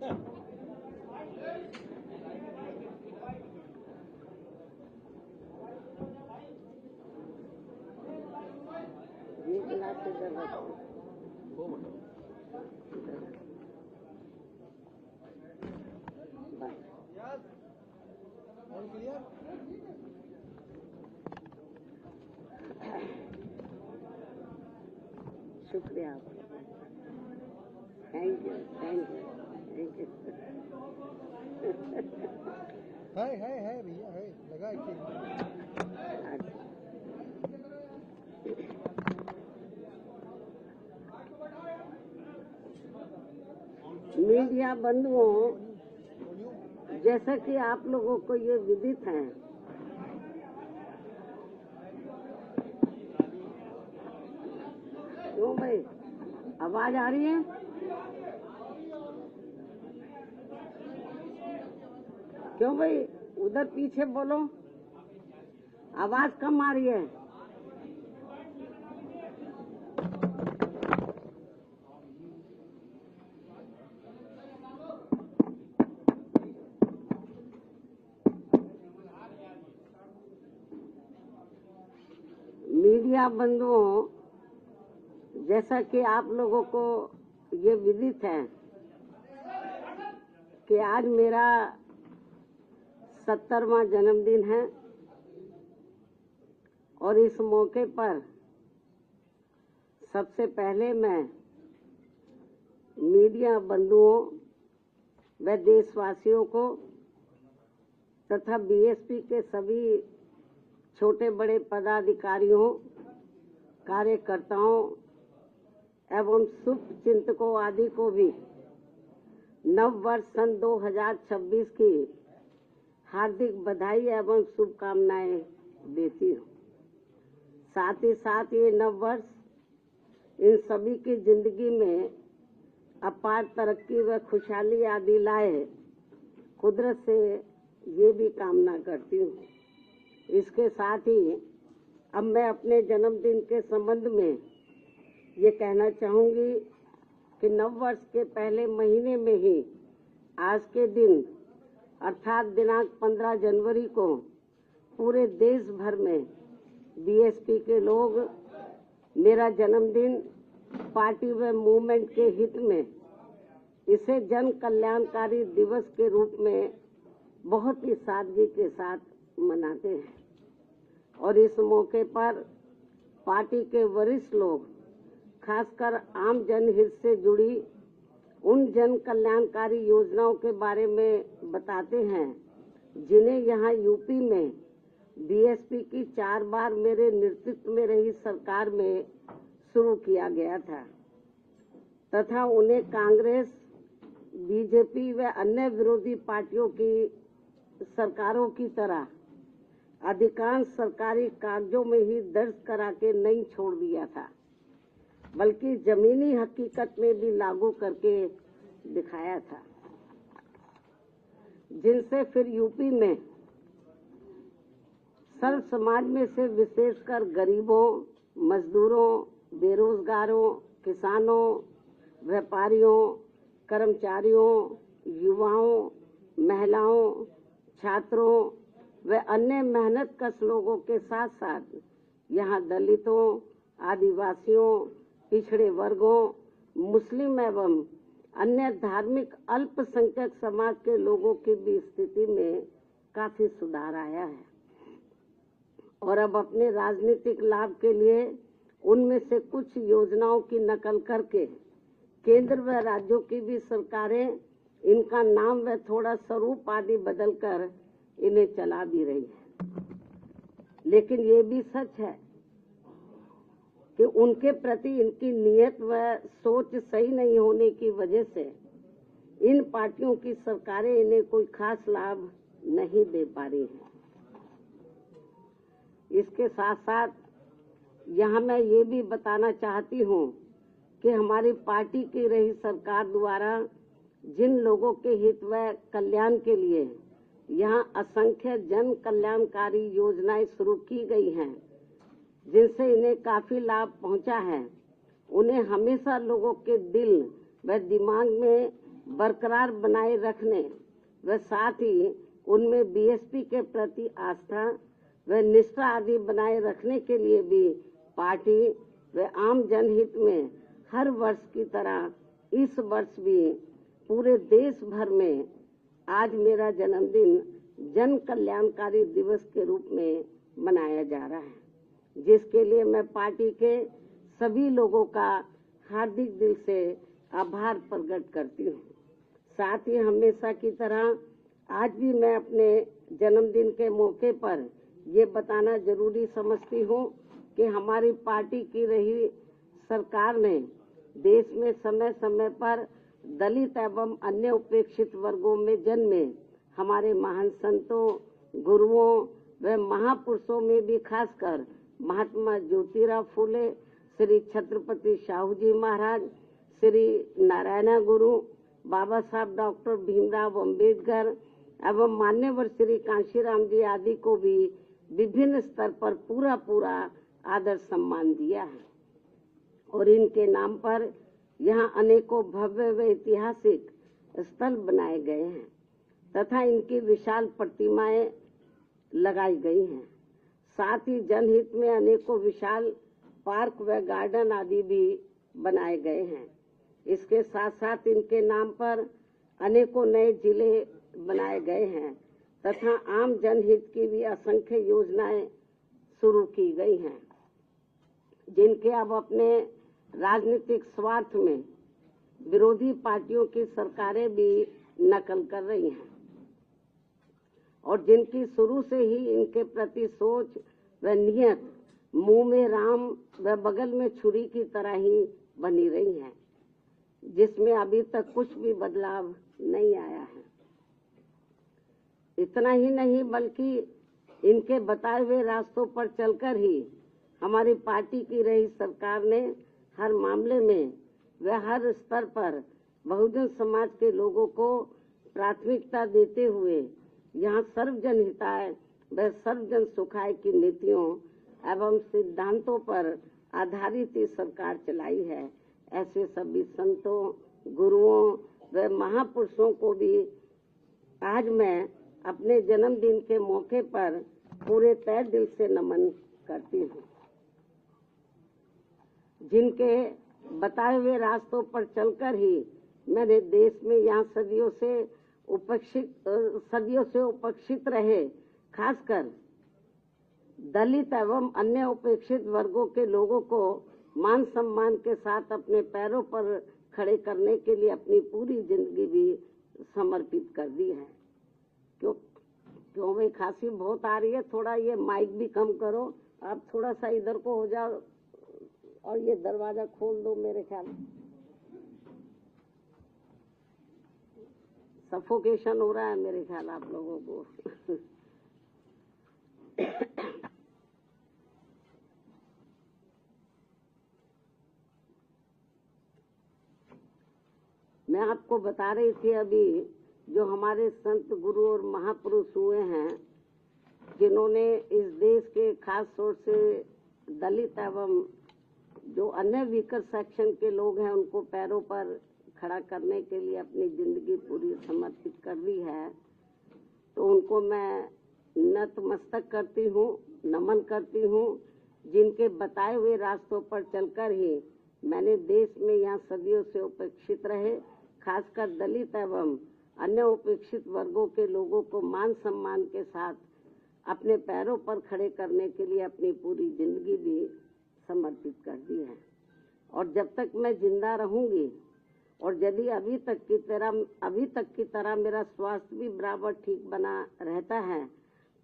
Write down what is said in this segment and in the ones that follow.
ये गिलास इधर रखो। शुक्रिया आपका, thank you thank you thank you. है भैया, है लगा मीडिया बंधुओं, जैसा कि आप लोगों को ये विदित है, क्यों भाई आवाज आ रही है? क्यों भाई उधर पीछे बोलो, आवाज कम आ रही है। मीडिया बंधुओं, जैसा कि आप लोगों को ये विदित है कि आज मेरा 70वां जन्मदिन है और इस मौके पर सबसे पहले मैं मीडिया बंधुओं व देशवासियों को तथा बीएसपी के सभी छोटे बड़े पदाधिकारियों, कार्यकर्ताओं एवं शुभ चिंतकों आदि को भी नव वर्ष सन 2026 की हार्दिक बधाई एवं शुभकामनाएं देती हूँ। साथ ही साथ ये नव वर्ष इन सभी की जिंदगी में अपार तरक्की व खुशहाली आदि लाए, कुदरत से ये भी कामना करती हूँ। इसके साथ ही अब मैं अपने जन्मदिन के संबंध में ये कहना चाहूंगी कि नव वर्ष के पहले महीने में ही आज के दिन अर्थात दिनांक 15 जनवरी को पूरे देश भर में बीएसपी के लोग मेरा जन्मदिन पार्टी व मूवमेंट के हित में इसे जन कल्याणकारी दिवस के रूप में बहुत ही सादगी के साथ मनाते हैं और इस मौके पर पार्टी के वरिष्ठ लोग खासकर आम जनहित से जुड़ी उन जन कल्याणकारी योजनाओं के बारे में बताते हैं जिन्हें यहाँ यूपी में बीएसपी की 4 बार मेरे नेतृत्व में रही सरकार में शुरू किया गया था तथा उन्हें कांग्रेस, बीजेपी व अन्य विरोधी पार्टियों की सरकारों की तरह अधिकांश सरकारी कागजों में ही दर्ज करा के नहीं छोड़ दिया था, बल्कि जमीनी हकीकत में भी लागू करके दिखाया था, जिनसे फिर यूपी में सर्व समाज में से विशेषकर गरीबों, मजदूरों, बेरोजगारों, किसानों, व्यापारियों, कर्मचारियों, युवाओं, महिलाओं, छात्रों व अन्य मेहनत कश लोगों के साथ साथ यहाँ दलितों, आदिवासियों, पिछड़े वर्गों, मुस्लिम एवं अन्य धार्मिक अल्पसंख्यक समाज के लोगों की भी स्थिति में काफी सुधार आया है और अब अपने राजनीतिक लाभ के लिए उनमें से कुछ योजनाओं की नकल करके केंद्र व राज्यों की भी सरकारें इनका नाम व थोड़ा स्वरूप आदि बदलकर इन्हें चला भी रही है। लेकिन ये भी सच है कि उनके प्रति इनकी नीयत व सोच सही नहीं होने की वजह से इन पार्टियों की सरकारें इन्हें कोई खास लाभ नहीं दे पा रही हैं। इसके साथ साथ यहाँ मैं ये भी बताना चाहती हूँ कि हमारी पार्टी की रही सरकार द्वारा जिन लोगों के हित व कल्याण के लिए यहाँ असंख्य जन कल्याणकारी योजनाएं शुरू की गई हैं, जिनसे इन्हें काफी लाभ पहुंचा है, उन्हें हमेशा लोगों के दिल व दिमाग में बरकरार बनाए रखने व साथ ही उनमें बीएसपी के प्रति आस्था व निष्ठा आदि बनाए रखने के लिए भी पार्टी व आम जनहित में हर वर्ष की तरह इस वर्ष भी पूरे देश भर में आज मेरा जन्मदिन जन कल्याणकारी दिवस के रूप में मनाया जा रहा है, जिसके लिए मैं पार्टी के सभी लोगों का हार्दिक दिल से आभार प्रकट करती हूँ। साथ ही हमेशा की तरह आज भी मैं अपने जन्मदिन के मौके पर ये बताना जरूरी समझती हूँ कि हमारी पार्टी की रही सरकार ने देश में समय समय पर दलित एवं अन्य उपेक्षित वर्गों में जन्मे हमारे महान संतों, गुरुओं व महापुरुषों में भी खासकर महात्मा ज्योतिराव फूले, श्री छत्रपति शाहू जी महाराज, श्री नारायण गुरु, बाबा साहब डॉक्टर भीमराव अंबेडकर एवं मान्यवर श्री कांशीराम जी आदि को भी विभिन्न स्तर पर पूरा आदर सम्मान दिया है और इनके नाम पर यहाँ अनेकों भव्य व ऐतिहासिक स्थल बनाए गए हैं तथा इनकी विशाल प्रतिमाएं लगाई गई हैं। साथ ही जनहित में अनेकों विशाल पार्क व गार्डन आदि भी बनाए गए हैं। इसके साथ साथ इनके नाम पर अनेकों नए जिले बनाए गए हैं तथा आम जनहित की भी असंख्य योजनाएं शुरू की गई हैं, जिनके अब अपने राजनीतिक स्वार्थ में विरोधी पार्टियों की सरकारें भी नकल कर रही हैं और जिनकी शुरू से ही इनके प्रति सोच व नियत मुंह में राम व बगल में छुरी की तरह ही बनी रही है, जिसमें अभी तक कुछ भी बदलाव नहीं आया है। इतना ही नहीं बल्कि इनके बताए हुए रास्तों पर चलकर ही हमारी पार्टी की रही सरकार ने हर मामले में व हर स्तर पर बहुजन समाज के लोगों को प्राथमिकता देते हुए यहाँ सर्वजन हिताय व सर्वजन सुखाय की नीतियों एवं सिद्धांतों पर आधारित ही सरकार चलाई है। ऐसे सभी संतों, गुरुओं व महापुरुषों को भी आज मैं अपने जन्मदिन के मौके पर पूरे तहे दिल से नमन करती हूँ। जिनके बताए हुए रास्तों पर चलकर ही मैंने देश में यहाँ सदियों से उपेक्षित रहे खासकर दलित एवं अन्य उपेक्षित वर्गों के लोगों को मान सम्मान के साथ अपने पैरों पर खड़े करने के लिए अपनी पूरी जिंदगी भी समर्पित कर दी है। क्यों भाई खांसी बहुत आ रही है, थोड़ा ये माइक भी कम करो, आप थोड़ा सा इधर को हो जाओ और ये दरवाजा खोल दो। मेरे ख्याल सफोकेशन हो रहा है मेरे ख्याल आप लोगों को। मैं आपको बता रही थी अभी जो हमारे संत गुरु और महापुरुष हुए हैं, जिन्होंने इस देश के खास तौर से दलित एवं जो अन्य वीकर सेक्शन के लोग हैं उनको पैरों पर खड़ा करने के लिए अपनी जिंदगी पूरी समर्पित कर दी है, तो उनको मैं नतमस्तक करती हूँ, नमन करती हूँ। जिनके बताए हुए रास्तों पर चलकर ही मैंने देश में यहाँ सदियों से उपेक्षित रहे खासकर दलित एवं अन्य उपेक्षित वर्गों के लोगों को मान सम्मान के साथ अपने पैरों पर खड़े करने के लिए अपनी पूरी जिंदगी भी समर्पित कर दी है। और जब तक मैं जिंदा रहूंगी और यदि अभी तक की तरह मेरा स्वास्थ्य भी बराबर ठीक बना रहता है,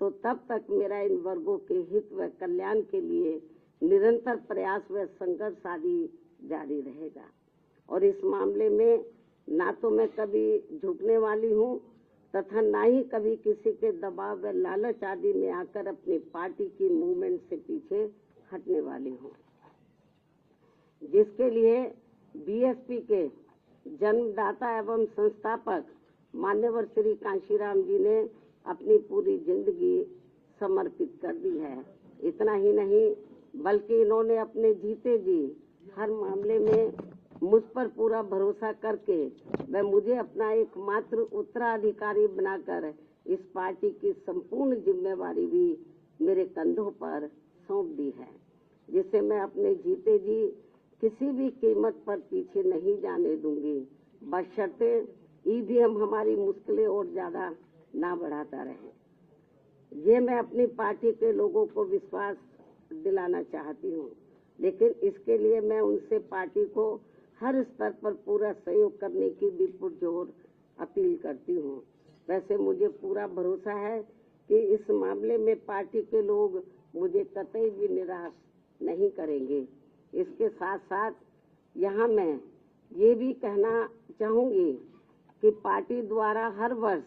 तो तब तक मेरा इन वर्गों के हित व कल्याण के लिए निरंतर प्रयास व संघर्ष आदि जारी रहेगा। और इस मामले में ना तो मैं कभी झुकने वाली हूँ तथा ना ही कभी किसी के दबाव व लालच आदि में आकर अपनी पार्टी की मूवमेंट से पीछे हटने वाली हूँ, जिसके लिए बीएसपी के जन्मदाता एवं संस्थापक मान्यवर श्री कांशीराम जी ने अपनी पूरी जिंदगी समर्पित कर दी है। इतना ही नहीं बल्कि इन्होंने अपने जीते जी हर मामले में मुझ पर पूरा भरोसा करके वह मुझे अपना एकमात्र उत्तराधिकारी बनाकर इस पार्टी की संपूर्ण जिम्मेवारी भी मेरे कंधों पर सौंप दी है, जिसे मैं अपने जीते जी किसी भी कीमत पर पीछे नहीं जाने दूंगी, बशर्ते ईवीएम हमारी मुश्किलें और ज्यादा ना बढ़ाता रहे। ये मैं अपनी पार्टी के लोगों को विश्वास दिलाना चाहती हूँ, लेकिन इसके लिए मैं उनसे पार्टी को हर स्तर पर पूरा सहयोग करने की भी पुरजोर अपील करती हूँ। वैसे मुझे पूरा भरोसा है कि इस मामले में पार्टी के लोग मुझे कतई भी निराश नहीं करेंगे। इसके साथ साथ यहाँ मैं ये भी कहना चाहूँगी कि पार्टी द्वारा हर वर्ष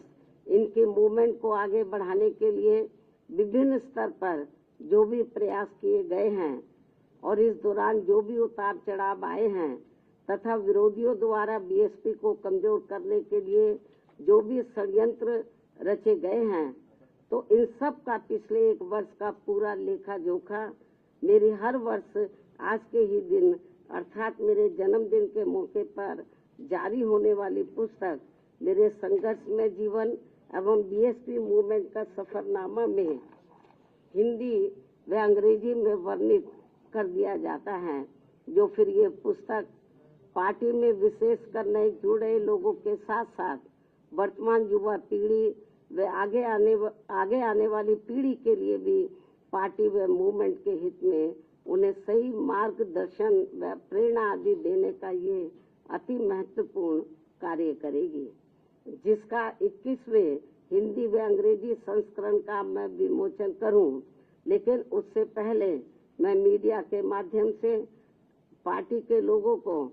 इनके मूवमेंट को आगे बढ़ाने के लिए विभिन्न स्तर पर जो भी प्रयास किए गए हैं और इस दौरान जो भी उतार चढ़ाव आए हैं तथा विरोधियों द्वारा बीएसपी को कमजोर करने के लिए जो भी षड्यंत्र रचे गए हैं, तो इन सब का पिछले एक वर्ष का पूरा लेखा जोखा मेरी हर वर्ष आज के ही दिन अर्थात मेरे जन्मदिन के मौके पर जारी होने वाली पुस्तक मेरे संघर्षमय जीवन एवं बीएसपी मूवमेंट का सफरनामा में हिंदी व अंग्रेजी में वर्णित कर दिया जाता है, जो फिर ये पुस्तक पार्टी में विशेषकर नए जुड़े लोगों के साथ साथ वर्तमान युवा पीढ़ी व आगे आने वाली पीढ़ी के लिए भी पार्टी व मूवमेंट के हित में उन्हें सही मार्गदर्शन व प्रेरणा आदि देने का ये अति महत्वपूर्ण कार्य करेगी, जिसका 21वें हिंदी व अंग्रेजी संस्करण का मैं विमोचन करूं। लेकिन उससे पहले मैं मीडिया के माध्यम से पार्टी के लोगों को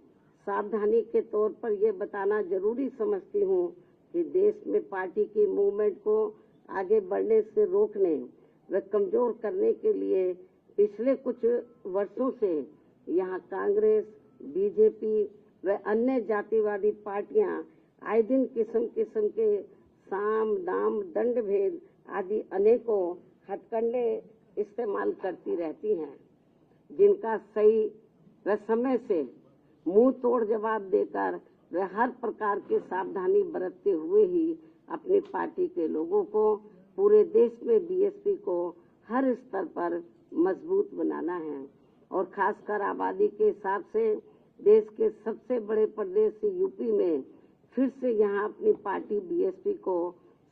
सावधानी के तौर पर यह बताना जरूरी समझती हूं कि देश में पार्टी की मूवमेंट को आगे बढ़ने से रोकने व कमजोर करने के लिए पिछले कुछ वर्षों से यहाँ कांग्रेस, बीजेपी व अन्य जातिवादी पार्टियां आए दिन किस्म किस्म के साम दाम दंड भेद आदि अनेकों हथकंडे इस्तेमाल करती रहती हैं, जिनका सही व समय से मुंह तोड़ जवाब देकर वे हर प्रकार की सावधानी बरतते हुए ही अपनी पार्टी के लोगों को पूरे देश में बीएसपी को हर स्तर पर मजबूत बनाना है और खासकर आबादी के हिसाब से देश के सबसे बड़े प्रदेश यूपी में फिर से यहाँ अपनी पार्टी बीएसपी को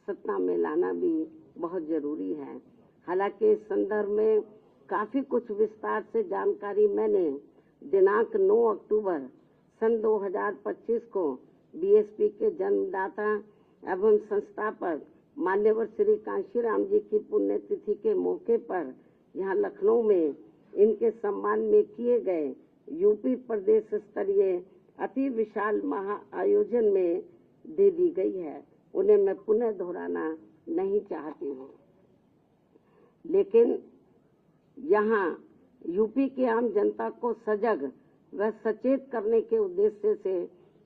सत्ता में लाना भी बहुत जरूरी है। हालांकि इस संदर्भ में काफी कुछ विस्तार से जानकारी मैंने दिनांक 9 अक्टूबर सन 2025 को बीएसपी के जन्मदाता एवं संस्थापक मान्यवर श्री कांशीराम जी की पुण्यतिथि के मौके पर यहाँ लखनऊ में इनके सम्मान में किए गए यूपी प्रदेश स्तरीय अति विशाल महा आयोजन में दे दी गई है। उन्हें मैं पुनः दोहराना नहीं चाहती हूँ, लेकिन यहाँ यूपी की आम जनता को सजग व सचेत करने के उद्देश्य से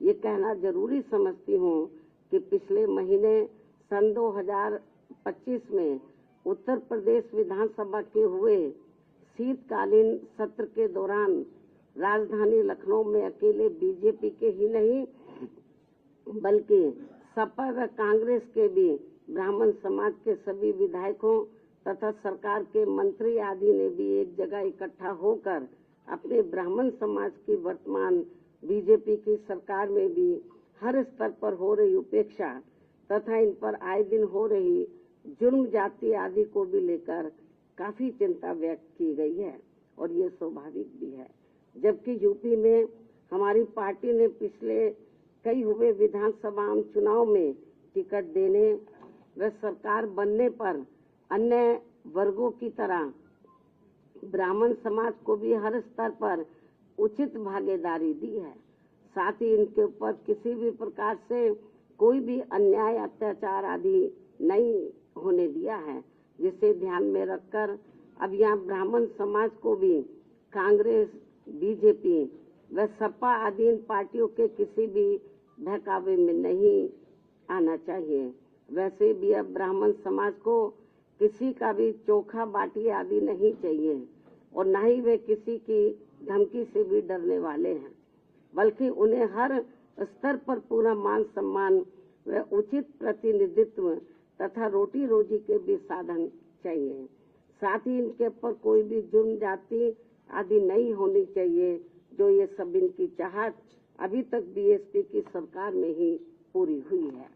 ये कहना जरूरी समझती हूँ कि पिछले महीने सन 2025 में उत्तर प्रदेश विधानसभा के हुए शीतकालीन सत्र के दौरान राजधानी लखनऊ में अकेले बीजेपी के ही नहीं बल्कि सपा व कांग्रेस के भी ब्राह्मण समाज के सभी विधायकों तथा सरकार के मंत्री आदि ने भी एक जगह इकट्ठा होकर अपने ब्राह्मण समाज की वर्तमान बीजेपी की सरकार में भी हर स्तर पर हो रही उपेक्षा तथा इन पर आए दिन हो रही जुर्म जाति आदि को भी लेकर काफी चिंता व्यक्त की गई है और ये स्वाभाविक भी है। जबकि यूपी में हमारी पार्टी ने पिछले कई हुए विधानसभा चुनाव में टिकट देने व सरकार बनने पर अन्य वर्गों की तरह ब्राह्मण समाज को भी हर स्तर पर उचित भागीदारी दी है। साथ ही इनके ऊपर किसी भी प्रकार से कोई भी अन्याय अत्याचार आदि नहीं होने दिया है, जिसे ध्यान में रखकर अब यहाँ ब्राह्मण समाज को भी कांग्रेस, बीजेपी व सपा आदि इन पार्टियों के किसी भी बहकावे में नहीं आना चाहिए। वैसे भी अब ब्राह्मण समाज को किसी का भी चोखा बाटी आदि नहीं चाहिए और न ही वे किसी की धमकी से भी डरने वाले हैं। बल्कि उन्हें हर स्तर पर पूरा मान सम्मान व उचित प्रतिनिधित्व तथा रोटी रोजी के भी साधन चाहिए। साथ ही इनके ऊपर कोई भी जुर्म जाति आदि नहीं होनी चाहिए, जो ये सब इनकी चाहत अभी तक बीएसपी की सरकार में ही पूरी हुई है।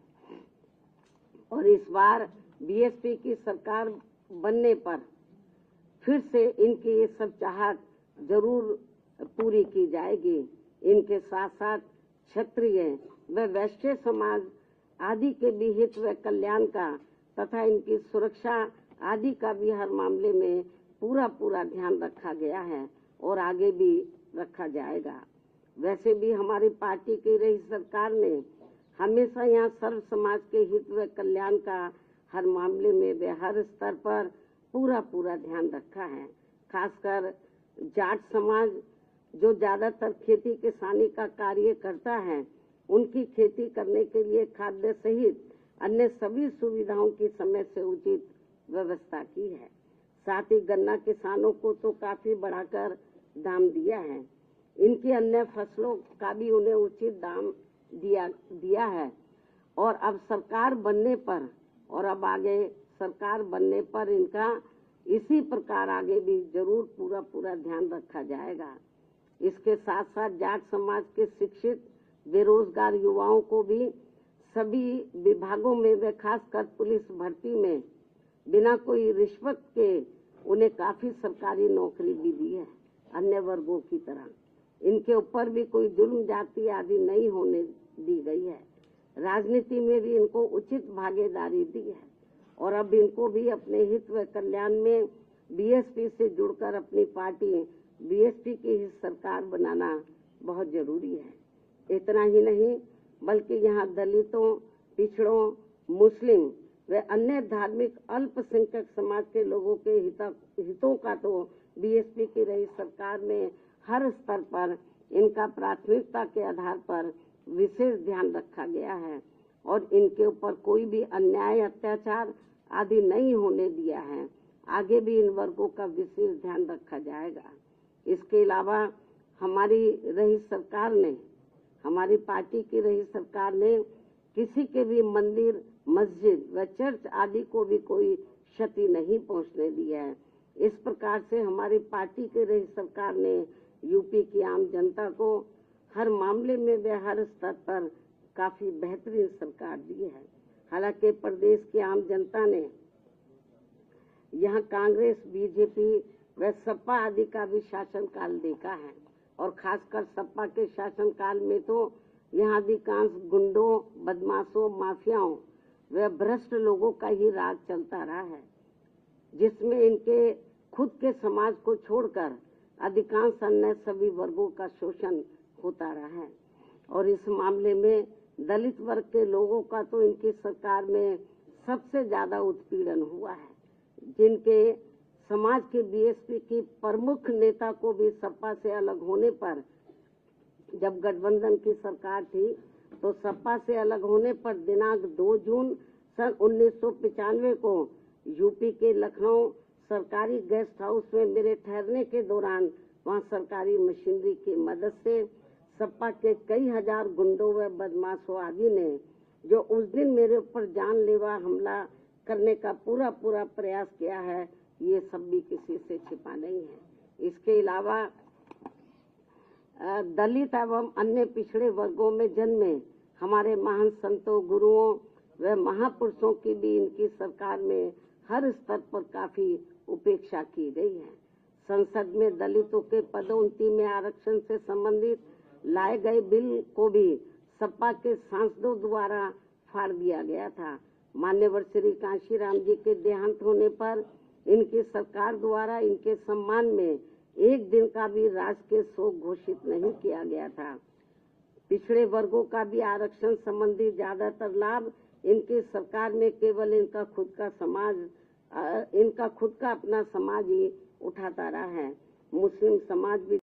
और इस बार बीएसपी की सरकार बनने पर फिर से इनकी ये सब चाहत जरूर पूरी की जाएगी। इनके साथ साथ क्षत्रिय व वैश्य समाज आदि के भी हित व कल्याण का तथा इनकी सुरक्षा आदि का भी हर मामले में पूरा ध्यान रखा गया है और आगे भी रखा जाएगा। वैसे भी हमारी पार्टी की रही सरकार ने हमेशा यहाँ सर्व समाज के हित व कल्याण का हर मामले में वे हर स्तर पर पूरा ध्यान रखा है। खासकर जाट समाज जो ज्यादातर खेती किसानी का कार्य करता है, उनकी खेती करने के लिए खाद्य सहित अन्य सभी सुविधाओं की समय से उचित व्यवस्था की है। साथ ही गन्ना किसानों को तो काफी बढ़ाकर दाम दिया है। इनकी अन्य फसलों का भी उन्हें उचित दाम दिया है। और अब सरकार बनने पर और अब आगे सरकार बनने पर इनका इसी प्रकार आगे भी जरूर पूरा ध्यान रखा जाएगा। इसके साथ साथ जाट समाज के शिक्षित बेरोजगार युवाओं को भी सभी विभागों में व खासकर पुलिस भर्ती में बिना कोई रिश्वत के उन्हें काफी सरकारी नौकरी भी दी है। अन्य वर्गों की तरह इनके ऊपर भी कोई जुल्म जाति आदि नहीं होने दी गई है। राजनीति में भी इनको उचित भागीदारी दी है और अब इनको भी अपने हित व कल्याण में बीएसपी से जुड़कर अपनी पार्टी बीएसपी की ही सरकार बनाना बहुत जरूरी है। इतना ही नहीं बल्कि यहाँ दलितों, पिछड़ों, मुस्लिम व अन्य धार्मिक अल्पसंख्यक समाज के लोगों के हितों का तो बीएसपी की रही सरकार में हर स्तर पर इनका प्राथमिकता के आधार पर विशेष ध्यान रखा गया है और इनके ऊपर कोई भी अन्याय, अत्याचार आदि नहीं होने दिया है। आगे भी इन वर्गों का विशेष ध्यान रखा जाएगा। इसके अलावा हमारी रही सरकार ने, हमारी पार्टी की रही सरकार ने किसी के भी मंदिर, मस्जिद व चर्च आदि को भी कोई क्षति नहीं पहुंचने दी है। इस प्रकार से हमारी पार्टी की रही सरकार ने यूपी की आम जनता को हर मामले में व हर स्तर पर काफी बेहतरीन सरकार दी है। हालांकि प्रदेश की आम जनता ने यहाँ कांग्रेस, बीजेपी व सपा आदि का भी शासनकाल देखा है और खासकर सपा के शासनकाल में तो यहाँ अधिकांश गुंडों, बदमाशों, माफियाओं व भ्रष्ट लोगों का ही राज चलता रहा है, जिसमें इनके खुद के समाज को छोड़कर अधिकांश अन्य सभी वर्गों का शोषण होता रहा है। और इस मामले में दलित वर्ग के लोगों का तो इनकी सरकार में सबसे ज्यादा उत्पीड़न हुआ है, जिनके समाज के बीएसपी की प्रमुख नेता को भी सपा से अलग होने पर, जब गठबंधन की सरकार थी तो सपा से अलग होने पर दिनांक 2 जून सन 1995 को यूपी के लखनऊ सरकारी गेस्ट हाउस में मेरे ठहरने के दौरान वहां सरकारी मशीनरी की मदद से सपा के कई हजार गुंडों व बदमाशों आदि ने जो उस दिन मेरे ऊपर जानलेवा हमला करने का पूरा प्रयास किया है, ये सब भी किसी से छिपा नहीं है। इसके अलावा दलित एवं अन्य पिछड़े वर्गों में जन्मे हमारे महान संतों, गुरुओं व महापुरुषों की भी इनकी सरकार में हर स्तर पर काफी उपेक्षा की गई है। संसद में दलितों के पदोन्नति में आरक्षण से संबंधित लाए गए बिल को भी सपा के सांसदों द्वारा फाड़ दिया गया था। मान्यवर श्री कांशीराम जी के देहांत होने पर इनकी सरकार द्वारा इनके सम्मान में एक दिन का भी राजकीय शोक घोषित नहीं किया गया था। पिछड़े वर्गों का भी आरक्षण संबंधी ज्यादातर लाभ इनकी सरकार में केवल इनका खुद का अपना समाज ही उठाता रहा है। मुस्लिम समाज भी